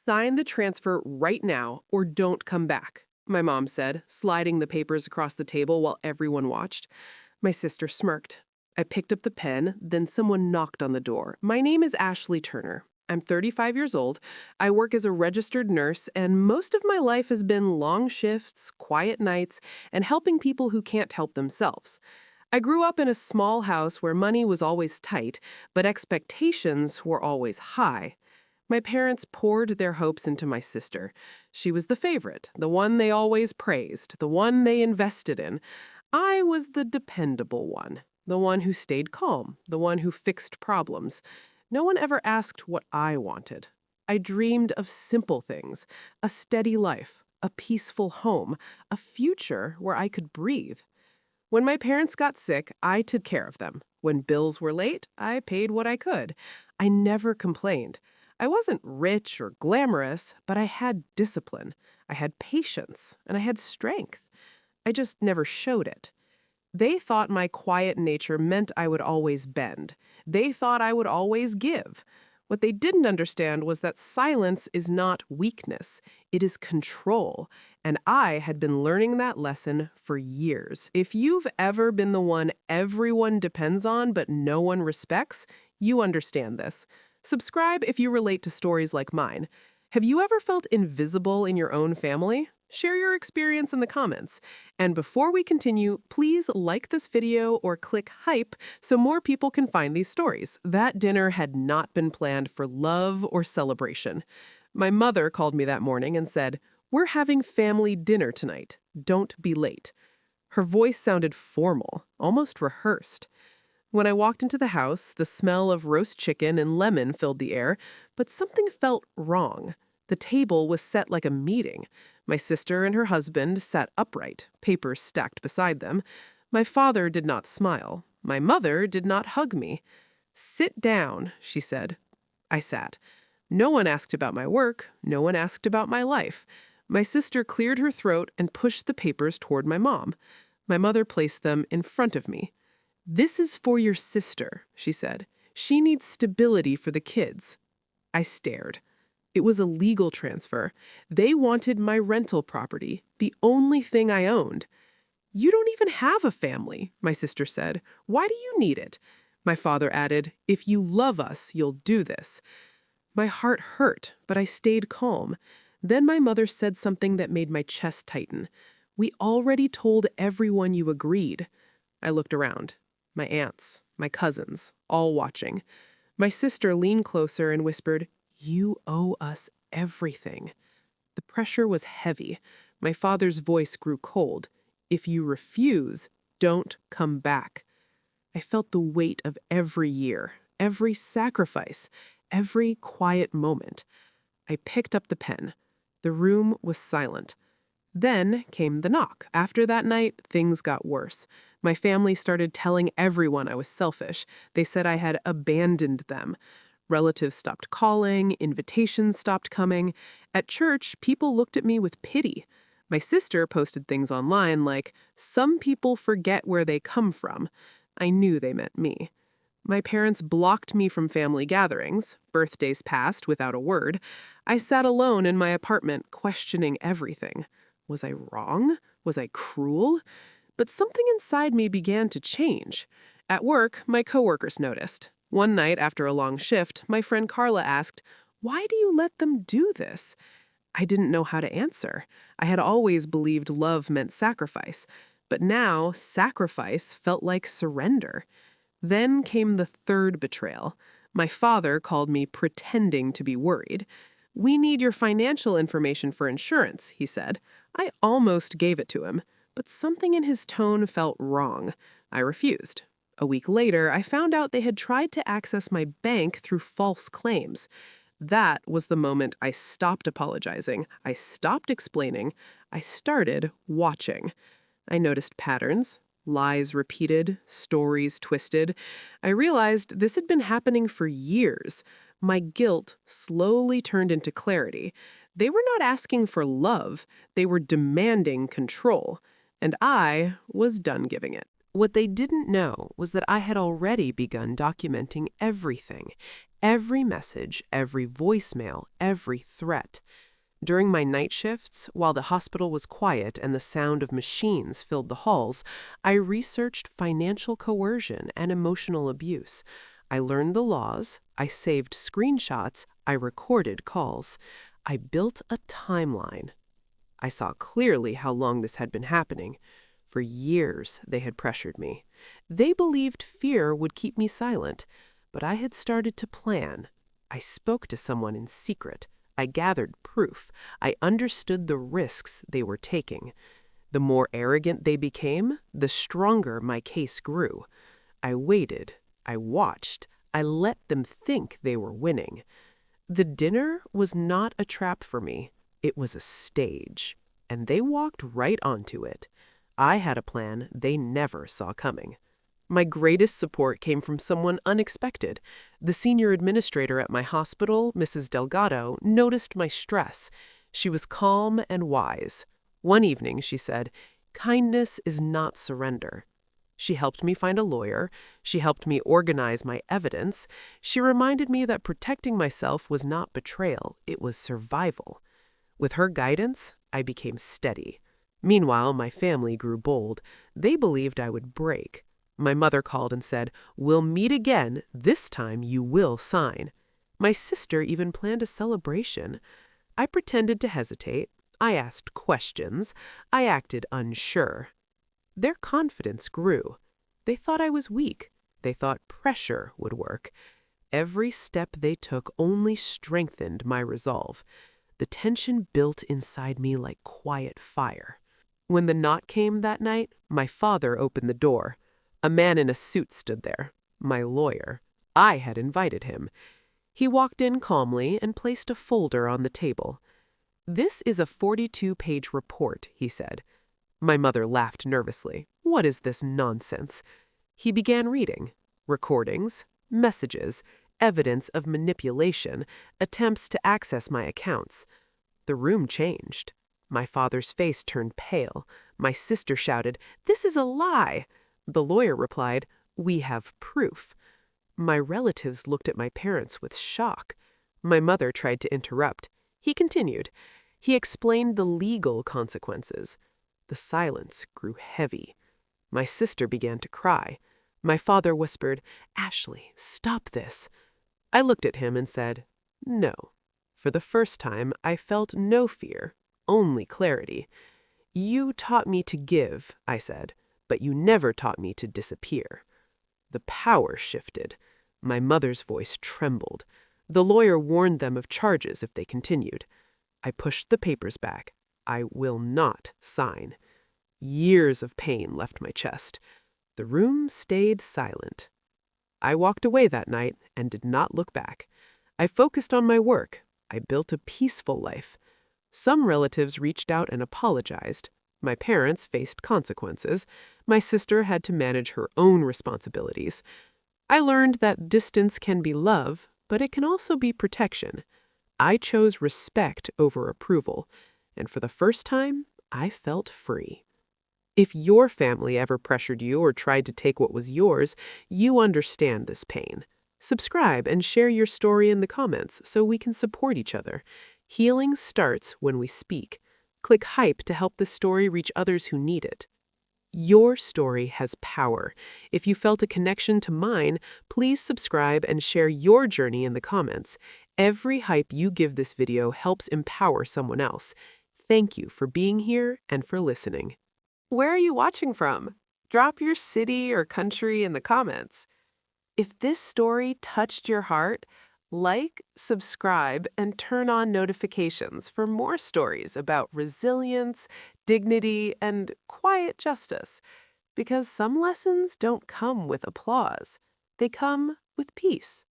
Sign the transfer right now or don't come back, my mom said, sliding the papers across the table while everyone watched. My sister smirked. I picked up the pen, then someone knocked on the door. My name is Ashley Turner. I'm 35 years old. I work as a registered nurse, and most of my life has been long shifts, quiet nights, and helping people who can't help themselves. I grew up in a small house where money was always tight, but expectations were always high. My parents poured their hopes into my sister. She was the favorite, the one they always praised, the one they invested in. I was the dependable one, the one who stayed calm, the one who fixed problems. No one ever asked what I wanted. I dreamed of simple things, a steady life, a peaceful home, a future where I could breathe. When my parents got sick, I took care of them. When bills were late, I paid what I could. I never complained. I wasn't rich or glamorous, but I had discipline. I had patience, and I had strength. I just never showed it. They thought my quiet nature meant I would always bend. They thought I would always give. What they didn't understand was that silence is not weakness. It is control. And I had been learning that lesson for years. If you've ever been the one everyone depends on but no one respects, you understand this. Subscribe if you relate to stories like mine. Have you ever felt invisible in your own family? Share your experience in the comments. And before we continue, please like this video or click hype so more people can find these stories. That dinner had not been planned for love or celebration. My mother called me that morning and said, "We're having family dinner tonight. Don't be late." Her voice sounded formal, almost rehearsed. When I walked into the house, the smell of roast chicken and lemon filled the air, but something felt wrong. The table was set like a meeting. My sister and her husband sat upright, papers stacked beside them. My father did not smile. My mother did not hug me. "Sit down," she said. I sat. No one asked about my work. No one asked about my life. My sister cleared her throat and pushed the papers toward my mom. My mother placed them in front of me. "This is for your sister," she said. "She needs stability for the kids." I stared. It was a legal transfer. They wanted my rental property, the only thing I owned. "You don't even have a family," my sister said. "Why do you need it?" My father added, "If you love us, you'll do this." My heart hurt, but I stayed calm. Then my mother said something that made my chest tighten. "We already told everyone you agreed." I looked around. My aunts, my cousins, all watching. My sister leaned closer and whispered, "You owe us everything." The pressure was heavy. My father's voice grew cold. "If you refuse, don't come back." I felt the weight of every year, every sacrifice, every quiet moment. I picked up the pen. The room was silent. Then came the knock. After that night, things got worse. My family started telling everyone I was selfish. They said I had abandoned them. Relatives stopped calling, invitations stopped coming. At church, people looked at me with pity. My sister posted things online like, "Some people forget where they come from." I knew they meant me. My parents blocked me from family gatherings. Birthdays passed without a word. I sat alone in my apartment, questioning everything. Was I wrong? Was I cruel? But something inside me began to change. At work, my coworkers noticed. One night after a long shift, my friend Carla asked, "Why do you let them do this?" I didn't know how to answer. I had always believed love meant sacrifice. But now, sacrifice felt like surrender. Then came the third betrayal. My father called me pretending to be worried. "We need your financial information for insurance," he said. I almost gave it to him, but something in his tone felt wrong. I refused. A week later, I found out they had tried to access my bank through false claims. That was the moment I stopped apologizing. I stopped explaining. I started watching. I noticed patterns. Lies repeated, stories twisted. I realized this had been happening for years. My guilt slowly turned into clarity. They were not asking for love. They were demanding control. And I was done giving it. What they didn't know was that I had already begun documenting everything, every message, every voicemail, every threat. During my night shifts, while the hospital was quiet and the sound of machines filled the halls, I researched financial coercion and emotional abuse. I learned the laws, I saved screenshots, I recorded calls. I built a timeline. I saw clearly how long this had been happening. For years, they had pressured me. They believed fear would keep me silent, but I had started to plan. I spoke to someone in secret. I gathered proof. I understood the risks they were taking. The more arrogant they became, the stronger my case grew. I waited. I watched. I let them think they were winning. The dinner was not a trap for me. It was a stage, and they walked right onto it. I had a plan they never saw coming. My greatest support came from someone unexpected. The senior administrator at my hospital, Mrs. Delgado, noticed my stress. She was calm and wise. One evening, she said, "Kindness is not surrender." She helped me find a lawyer. She helped me organize my evidence. She reminded me that protecting myself was not betrayal, it was survival. With her guidance, I became steady. Meanwhile, my family grew bold. They believed I would break. My mother called and said, "We'll meet again. This time you will sign." My sister even planned a celebration. I pretended to hesitate. I asked questions. I acted unsure. Their confidence grew. They thought I was weak. They thought pressure would work. Every step they took only strengthened my resolve. The tension built inside me like quiet fire. When the knot came that night, my father opened the door. A man in a suit stood there, my lawyer. I had invited him. He walked in calmly and placed a folder on the table. "This is a 42-page report," he said. My mother laughed nervously. "What is this nonsense?" He began reading. Recordings, messages, evidence of manipulation, attempts to access my accounts. The room changed. My father's face turned pale. My sister shouted, "This is a lie!" The lawyer replied, "We have proof." My relatives looked at my parents with shock. My mother tried to interrupt. He continued. He explained the legal consequences. The silence grew heavy. My sister began to cry. My father whispered, "Ashley, stop this." I looked at him and said, "No." For the first time, I felt no fear, only clarity. "You taught me to give," I said, "but you never taught me to disappear." The power shifted. My mother's voice trembled. The lawyer warned them of charges if they continued. I pushed the papers back. I will not sign. Years of pain left my chest. The room stayed silent. I walked away that night and did not look back. I focused on my work. I built a peaceful life. Some relatives reached out and apologized. My parents faced consequences. My sister had to manage her own responsibilities. I learned that distance can be love, but it can also be protection. I chose respect over approval, and for the first time, I felt free. If your family ever pressured you or tried to take what was yours, you understand this pain. Subscribe and share your story in the comments so we can support each other. Healing starts when we speak. Click hype to help this story reach others who need it. Your story has power. If you felt a connection to mine, please subscribe and share your journey in the comments. Every hype you give this video helps empower someone else. Thank you for being here and for listening. Where are you watching from? Drop your city or country in the comments. If this story touched your heart, like, subscribe, and turn on notifications for more stories about resilience, dignity, and quiet justice. Because some lessons don't come with applause. They come with peace.